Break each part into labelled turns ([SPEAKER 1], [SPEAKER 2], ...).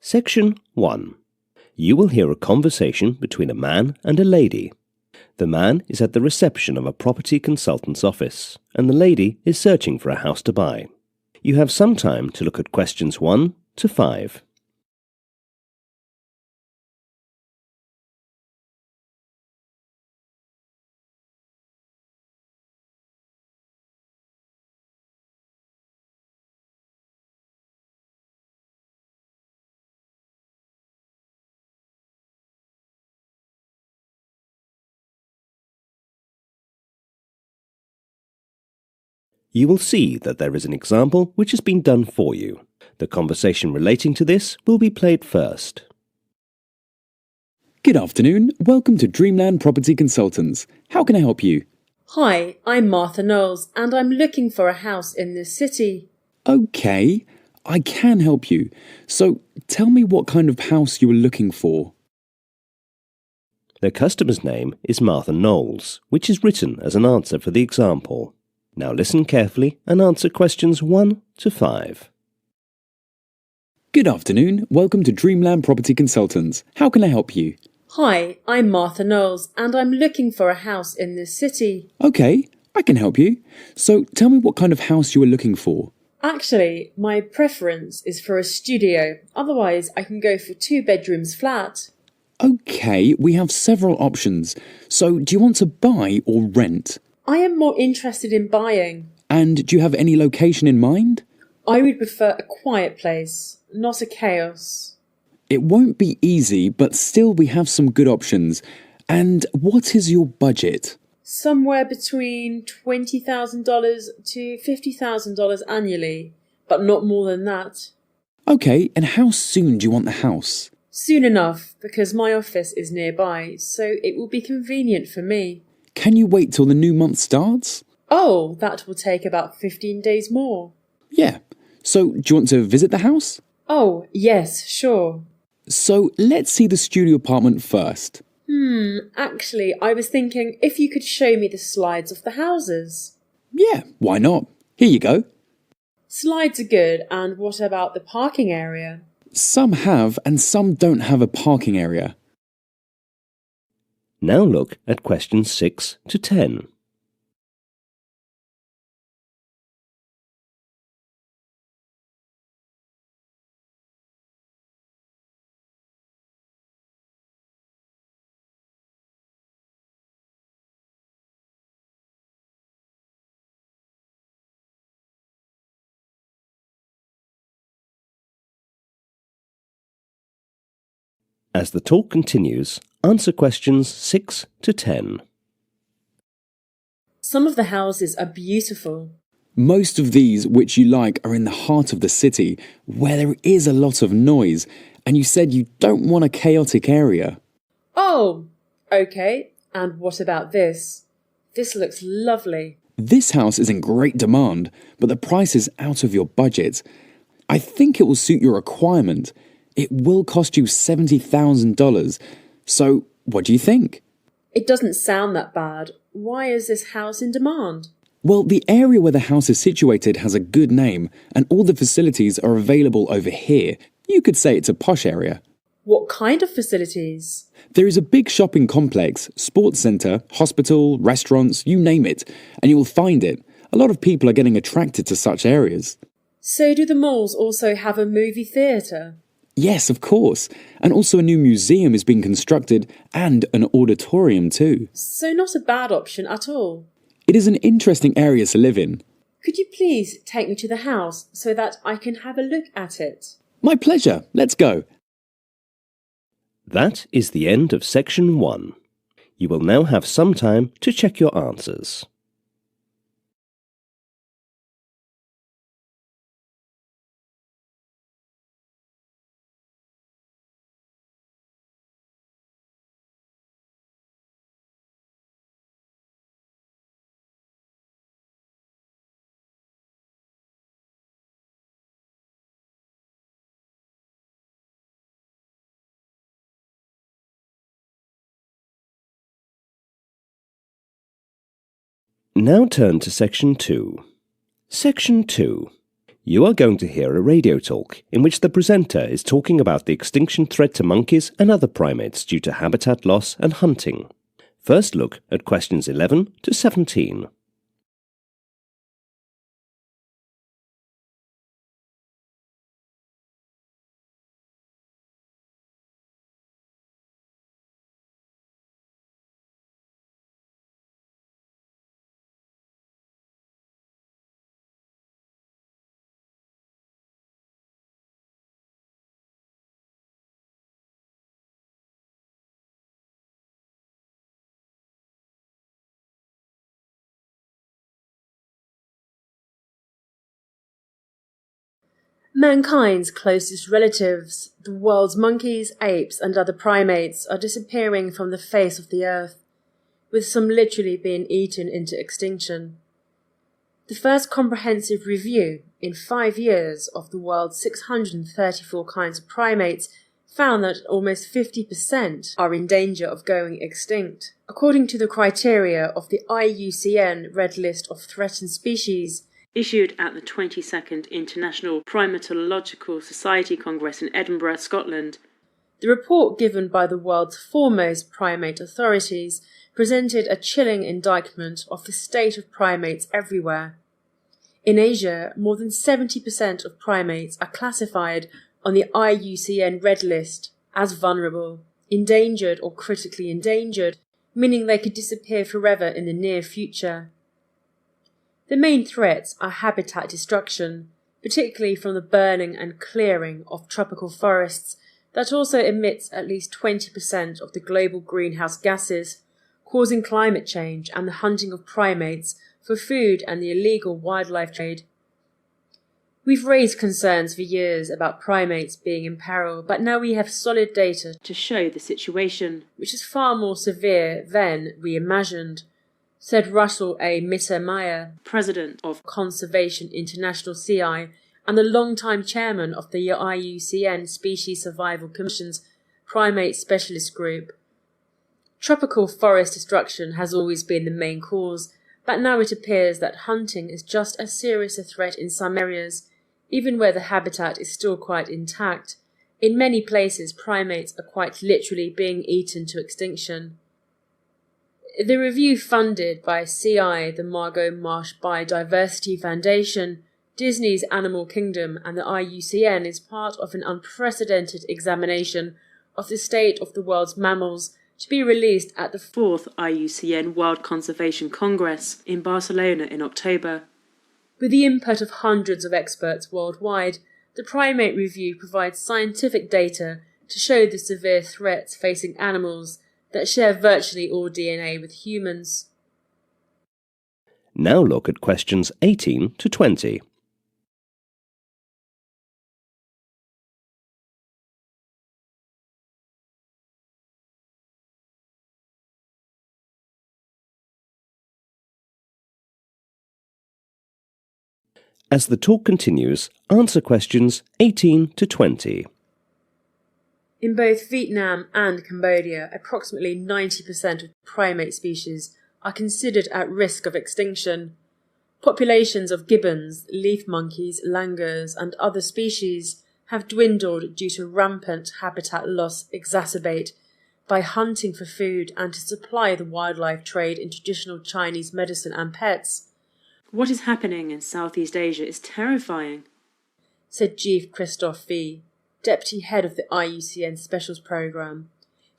[SPEAKER 1] Section 1. You will hear a conversation between a man and a lady. The man is at the reception of a property consultant's office, and the lady is searching for a house to buy. You have some time to look at questions 1 to 5. You will see that there is an example which has been done for you. The conversation relating to this will be played first.
[SPEAKER 2] Good afternoon. Welcome to Dreamland Property Consultants. How can I help you?
[SPEAKER 3] Hi, I'm Martha Knowles and I'm looking for a house in this city.
[SPEAKER 2] Okay, I can help you. So tell me what kind of house you were looking for.
[SPEAKER 1] The customer's name is Martha Knowles, which is written as an answer for the example. Now listen carefully and answer questions 1 to 5.
[SPEAKER 2] Good afternoon. Welcome to Dreamland Property Consultants. How can I help you?
[SPEAKER 3] Hi, I'm Martha Knowles and I'm looking for a house in this city.
[SPEAKER 2] Okay, I can help you. So tell me what kind of house you were looking for.
[SPEAKER 3] Actually, my preference is for a studio. Otherwise, I can go for 2 bedrooms flat.
[SPEAKER 2] Okay, we have several options. So do you want to buy or rent?
[SPEAKER 3] I am more interested in buying.
[SPEAKER 2] And do you have any location in mind?
[SPEAKER 3] I would prefer a quiet place, not a chaos.
[SPEAKER 2] It won't be easy, but still we have some good options. And what is your budget?
[SPEAKER 3] Somewhere between $20,000 to $50,000 annually, but not more than that.
[SPEAKER 2] Okay, and how soon do you want the house?
[SPEAKER 3] Soon enough, because my office is nearby, so it will be convenient for me.
[SPEAKER 2] Can you wait till the new month starts?
[SPEAKER 3] Oh, that will take about 15 days more.
[SPEAKER 2] Yeah. So, do you want to visit the house?
[SPEAKER 3] Oh, yes, sure.
[SPEAKER 2] So, let's see the studio apartment first.
[SPEAKER 3] Actually, I was thinking if you could show me the slides of the houses.
[SPEAKER 2] Yeah, why not? Here you go.
[SPEAKER 3] Slides are good, and what about the parking area?
[SPEAKER 2] Some have and some don't have a parking area.
[SPEAKER 1] Now look at questions 6 to 10. As the talk continues, answer questions 6 to 10.
[SPEAKER 3] Some of the houses are beautiful.
[SPEAKER 2] Most of these which you like are in the heart of the city, where there is a lot of noise, and you said you don't want a chaotic area.
[SPEAKER 3] Oh, okay. And what about this? This looks lovely.
[SPEAKER 2] This house is in great demand, but the price is out of your budget. I think it will suit your requirement. It will cost you $70,000. So, what do you think?
[SPEAKER 3] It doesn't sound that bad. Why is this house in demand?
[SPEAKER 2] Well, the area where the house is situated has a good name, and all the facilities are available over here. You could say it's a posh area.
[SPEAKER 3] What kind of facilities?
[SPEAKER 2] There is a big shopping complex, sports centre, hospital, restaurants, you name it, and you will find it. A lot of people are getting attracted to such areas.
[SPEAKER 3] So do the malls also have a movie theatre?
[SPEAKER 2] Yes, of course. And also a new museum is being constructed and an auditorium too.
[SPEAKER 3] So not a bad option at all.
[SPEAKER 2] It is an interesting area to live in.
[SPEAKER 3] Could you please take me to the house so that I can have a look at it?
[SPEAKER 2] My pleasure. Let's go.
[SPEAKER 1] That is the end of section 1. You will now have some time to check your answers. Now turn to section 2. Section 2. You are going to hear a radio talk in which the presenter is talking about the extinction threat to monkeys and other primates due to habitat loss and hunting. First look at questions 11 to 17.
[SPEAKER 3] Mankind's closest relatives, the world's monkeys, apes and other primates, are disappearing from the face of the earth, with some literally being eaten into extinction. The first comprehensive review in 5 years of the world's 634 kinds of primates found that almost 50% are in danger of going extinct. According to the criteria of the IUCN Red List of Threatened Species, issued at the 22nd International Primatological Society Congress in Edinburgh, Scotland, the report given by the world's foremost primate authorities presented a chilling indictment of the state of primates everywhere. In Asia, more than 70% of primates are classified on the IUCN Red List as vulnerable, endangered or critically endangered, meaning they could disappear forever in the near future. The main threats are habitat destruction, particularly from the burning and clearing of tropical forests that also emits at least 20% of the global greenhouse gases, causing climate change and the hunting of primates for food and the illegal wildlife trade. We've raised concerns for years about primates being in peril, but now we have solid data to show the situation, which is far more severe than we imagined, said Russell A. Mittermeier, president of Conservation International CI and the long-time chairman of the IUCN Species Survival Commission's Primate Specialist Group. Tropical forest destruction has always been the main cause, but now it appears that hunting is just as serious a threat in some areas, even where the habitat is still quite intact. In many places, primates are quite literally being eaten to extinction. The review, funded by CI, the Margot Marsh Biodiversity Foundation, Disney's Animal Kingdom and the IUCN, is part of an unprecedented examination of the state of the world's mammals to be released at the 4th IUCN World Conservation Congress in Barcelona in October. With the input of hundreds of experts worldwide, the primate review provides scientific data to show the severe threats facing animals that share virtually all DNA with humans.
[SPEAKER 1] Now look at questions 18 to 20. As the talk continues, answer questions 18 to 20.
[SPEAKER 3] In both Vietnam and Cambodia, approximately 90% of primate species are considered at risk of extinction. Populations of gibbons, leaf monkeys, langurs, and other species have dwindled due to rampant habitat loss exacerbated by hunting for food and to supply the wildlife trade in traditional Chinese medicine and pets. What is happening in Southeast Asia is terrifying, said Jeev Christoph V., deputy head of the IUCN Specials Programme.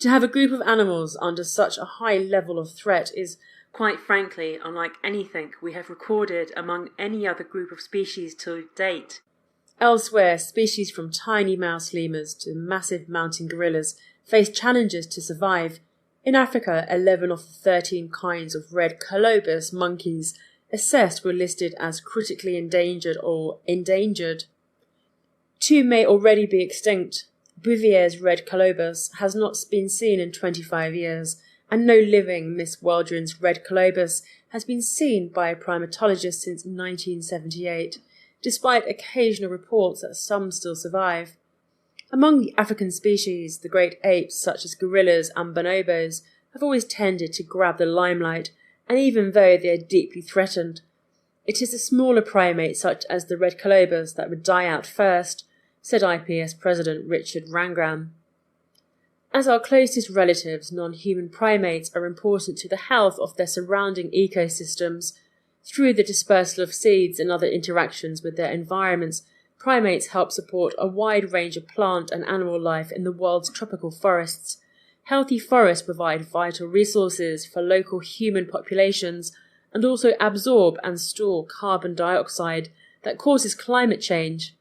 [SPEAKER 3] To have a group of animals under such a high level of threat is, quite frankly, unlike anything we have recorded among any other group of species to date. Elsewhere, species from tiny mouse lemurs to massive mountain gorillas face challenges to survive. In Africa, 11 of the 13 kinds of red colobus monkeys assessed were listed as critically endangered or endangered. 2 may already be extinct. Bouvier's red colobus has not been seen in 25 years, and no living Miss Waldron's red colobus has been seen by a primatologist since 1978, despite occasional reports that some still survive. Among the African species, the great apes such as gorillas and bonobos have always tended to grab the limelight, and even though they are deeply threatened, It is the smaller primates such as the red colobus that would die out first, said IPS President Richard Rangram. As our closest relatives, non-human primates are important to the health of their surrounding ecosystems. Through the dispersal of seeds and other interactions with their environments, primates help support a wide range of plant and animal life in the world's tropical forests. Healthy forests provide vital resources for local human populations and also absorb and store carbon dioxide that causes climate change.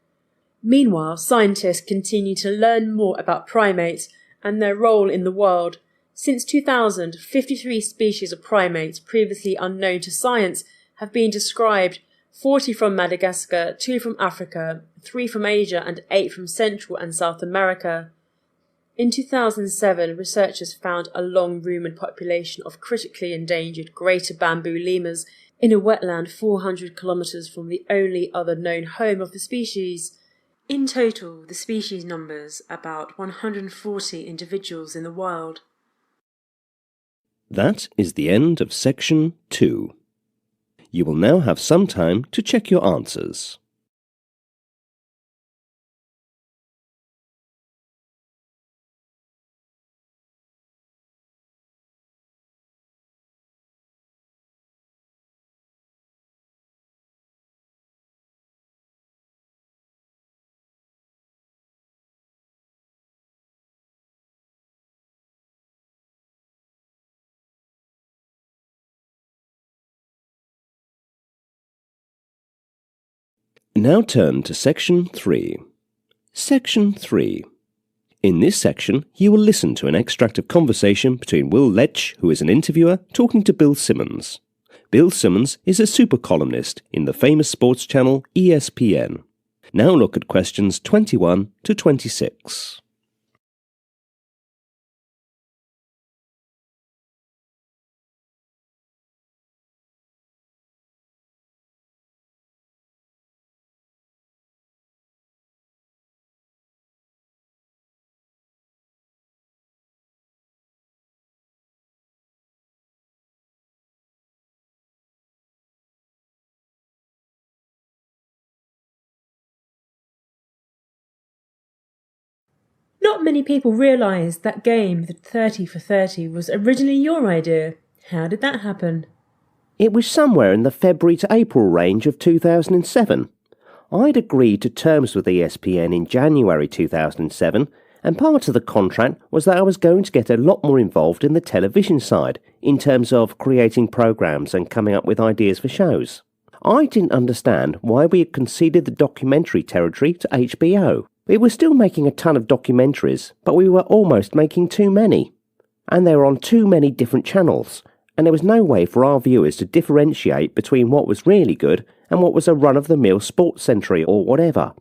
[SPEAKER 3] Meanwhile, scientists continue to learn more about primates and their role in the world. Since 2000, 53 species of primates previously unknown to science have been described, 40 from Madagascar, 2 from Africa, 3 from Asia and 8 from Central and South America. In 2007, researchers found a long-rumoured population of critically endangered greater bamboo lemurs in a wetland 400 kilometres from the only other known home of the species. In total, the species numbers about 140 individuals in the wild.
[SPEAKER 1] That is the end of section 2. You will now have some time to check your answers. Now turn to section 3. Section 3. In this section, you will listen to an extract of conversation between Will Lech, who is an interviewer, talking to Bill Simmons. Bill Simmons is a super columnist in the famous sports channel ESPN. Now look at questions 21 to 26.
[SPEAKER 3] Not many people realise that game, the 30 for 30, was originally your idea. How did that happen?
[SPEAKER 1] It was somewhere in the February to April range of 2007. I'd agreed to terms with ESPN in January 2007, and part of the contract was that I was going to get a lot more involved in the television side, in terms of creating programmes and coming up with ideas for shows. I didn't understand why we had conceded the documentary territory to HBO. We were still making a ton of documentaries, but we were almost making too many. And they were on too many different channels, and there was no way for our viewers to differentiate between what was really good and what was a run-of-the-mill sports century or whatever.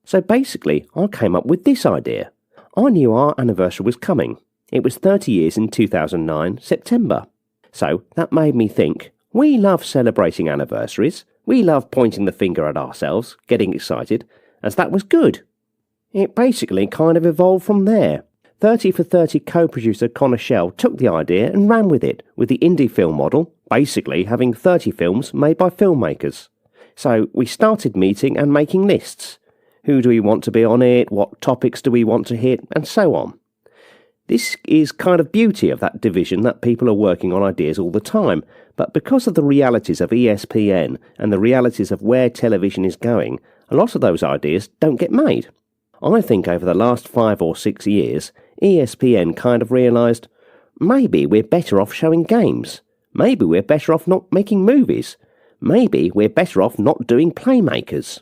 [SPEAKER 1] So basically, I came up with this idea. I knew our anniversary was coming. It was 30 years in 2009, September. So that made me think, we love celebrating anniversaries. We love pointing the finger at ourselves, getting excited, as that was good. It basically kind of evolved from there. 30 for 30 co-producer Connor Shell took the idea and ran with it, with the indie film model, basically having 30 films made by filmmakers. So we started meeting and making lists. Who do we want to be on it, what topics do we want to hit, and so on. This is kind of beauty of that division that people are working on ideas all the time, but because of the realities of ESPN and the realities of where television is going, a lot of those ideas don't get made. I think over the last 5 or 6 years, ESPN kind of realised, maybe we're better off showing games. Maybe we're better off not making movies. Maybe we're better off not doing Playmakers.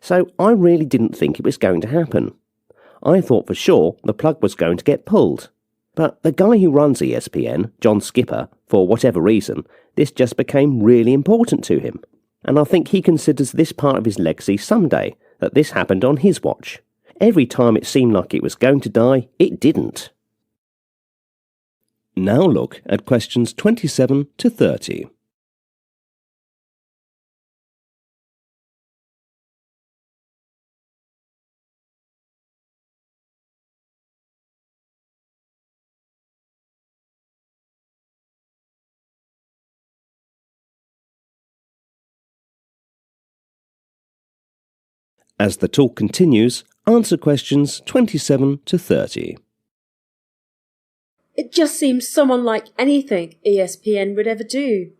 [SPEAKER 1] So I really didn't think it was going to happen. I thought for sure the plug was going to get pulled. But the guy who runs ESPN, John Skipper, for whatever reason, this just became really important to him. And I think he considers this part of his legacy someday, that this happened on his watch. Every time it seemed like it was going to die, it didn't. Now look at questions 27 to 30. As the talk continues, answer questions 27 to 30.
[SPEAKER 3] It just seems so unlike anything ESPN would ever do.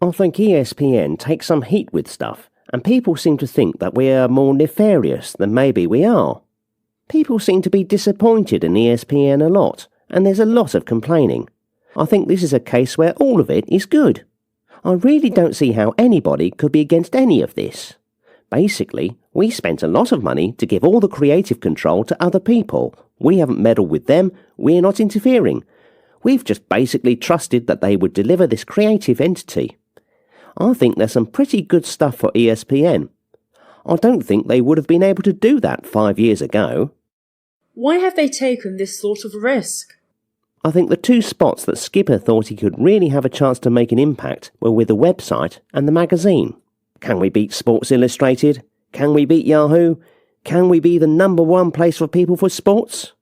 [SPEAKER 4] I think ESPN takes some heat with stuff, and people seem to think that we are more nefarious than maybe we are. People seem to be disappointed in ESPN a lot, and there's a lot of complaining. I think this is a case where all of it is good. I really don't see how anybody could be against any of this. Basically, we spent a lot of money to give all the creative control to other people. We haven't meddled with them, we're not interfering. We've just basically trusted that they would deliver this creative entity. I think there's some pretty good stuff for ESPN. I don't think they would have been able to do that 5 years ago.
[SPEAKER 3] Why have they taken this sort of risk?
[SPEAKER 4] I think the two spots that Skipper thought he could really have a chance to make an impact were with the website and the magazine. Can we beat Sports Illustrated? Can we beat Yahoo? Can we be the #1 place for people for sports?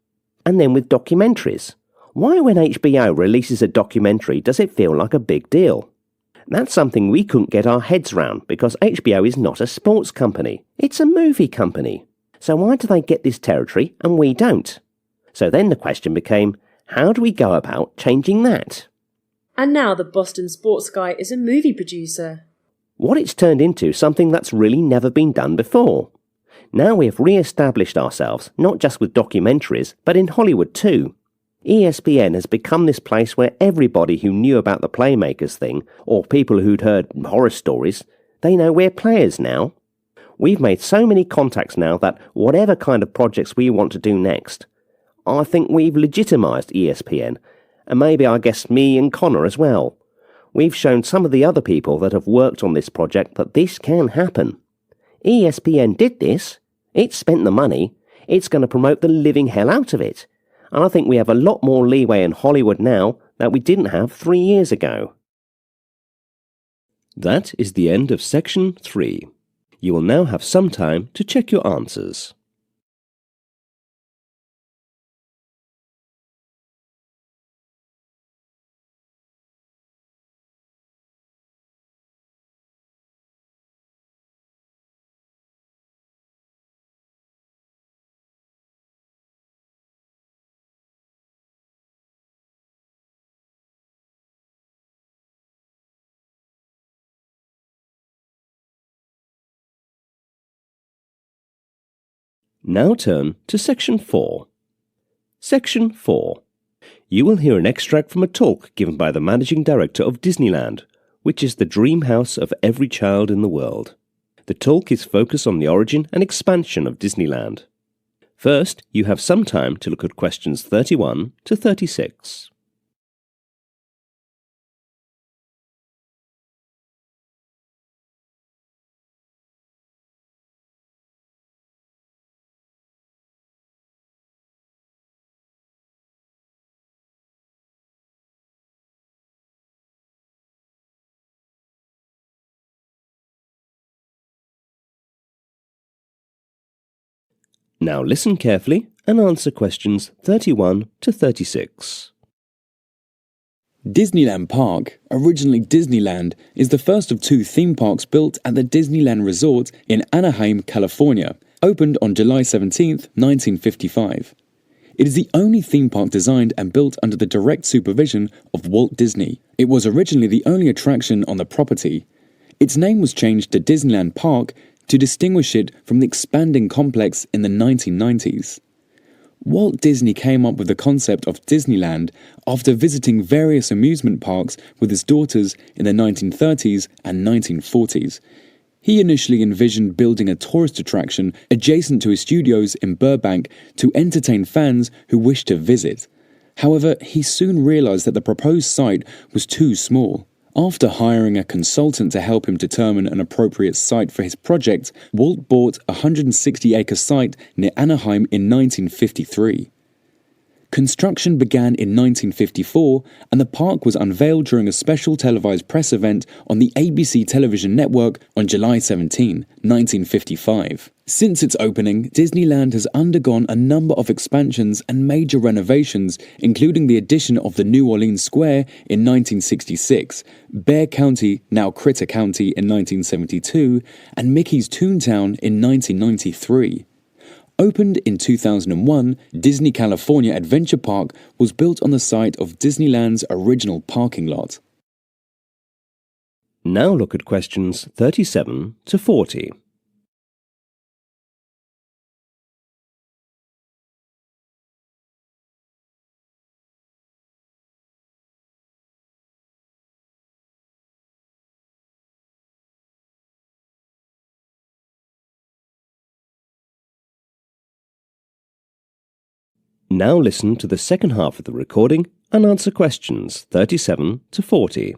[SPEAKER 4] And then with documentaries. Why when HBO releases a documentary does it feel like a big deal? That's something we couldn't get our heads round because HBO is not a sports company. It's a movie company. So why do they get this territory and we don't? So then the question became, how do we go about changing that?
[SPEAKER 3] And now the Boston sports guy is a movie producer.
[SPEAKER 4] What it's turned into something that's really never been done before. Now we have re-established ourselves, not just with documentaries, but in Hollywood too. ESPN has become this place where everybody who knew about the Playmakers thing, or people who'd heard horror stories, they know we're players now. We've made so many contacts now that whatever kind of projects we want to do next, I think we've legitimised ESPN, and maybe I guess me and Connor as well. We've shown some of the other people that have worked on this project that this can happen. ESPN did this. It spent the money. It's going to promote the living hell out of it. And I think we have a lot more leeway in Hollywood now that we didn't have 3 years ago.
[SPEAKER 1] That is the end of section 3. You will now have some time to check your answers. Now turn to Section 4. Section 4. You will hear an extract from a talk given by the Managing Director of Disneyland, which is the dream house of every child in the world. The talk is focused on the origin and expansion of Disneyland. First, you have some time to look at questions 31 to 36. Now listen carefully and answer questions 31 to 36.
[SPEAKER 2] Disneyland Park, originally Disneyland, is the first of 2 theme parks built at the Disneyland Resort in Anaheim, California, opened on July 17, 1955. It is the only theme park designed and built under the direct supervision of Walt Disney. It was originally the only attraction on the property. Its name was changed to Disneyland Park to distinguish it from the expanding complex in the 1990s. Walt Disney came up with the concept of Disneyland after visiting various amusement parks with his daughters in the 1930s and 1940s. He initially envisioned building a tourist attraction adjacent to his studios in Burbank to entertain fans who wished to visit. However, he soon realized that the proposed site was too small. After hiring a consultant to help him determine an appropriate site for his project, Walt bought a 160-acre site near Anaheim in 1953. Construction began in 1954 and the park was unveiled during a special televised press event on the ABC television network on July 17, 1955. Since its opening, Disneyland has undergone a number of expansions and major renovations, including the addition of the New Orleans Square in 1966, Bear County, now Critter County, in 1972, and Mickey's Toontown in 1993. Opened in 2001, Disney California Adventure Park was built on the site of Disneyland's original parking lot.
[SPEAKER 1] Now look at questions 37 to 40. Now listen to the second half of the recording and answer questions 37 to 40.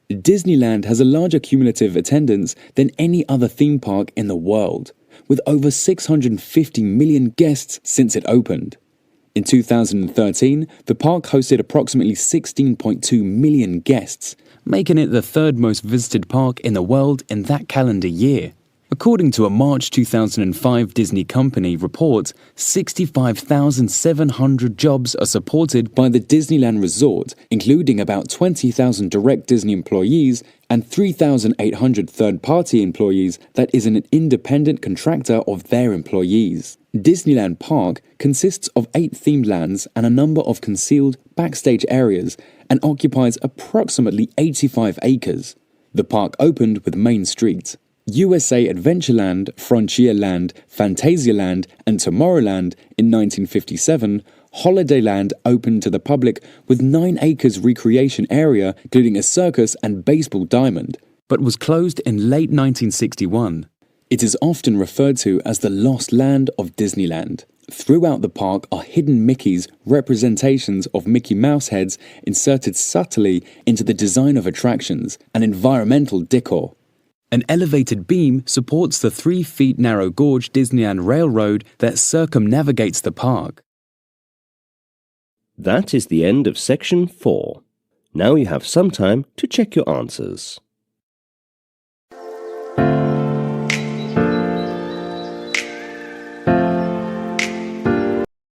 [SPEAKER 2] Disneyland has a larger cumulative attendance than any other theme park in the world, with over 650 million guests since it opened. In 2013, the park hosted approximately 16.2 million guests, making it the third most visited park in the world in that calendar year. According to a March 2005 Disney Company report, 65,700 jobs are supported by the Disneyland Resort, including about 20,000 direct Disney employees and 3,800 third-party employees that is an independent contractor of their employees. Disneyland Park consists of 8 themed lands and a number of concealed backstage areas and occupies approximately 85 acres. The park opened with Main Street. USA Adventureland, Frontierland, Fantasialand, and Tomorrowland in 1957, Holidayland opened to the public with 9 acres recreation area, including a circus and baseball diamond, but was closed in late 1961. It is often referred to as the Lost Land of Disneyland. Throughout the park are hidden Mickeys, representations of Mickey Mouse heads inserted subtly into the design of attractions, and environmental decor. An elevated beam supports the 3 feet narrow gauge Disneyland Railroad that circumnavigates the park.
[SPEAKER 1] That is the end of section 4. Now you have some time to check your answers.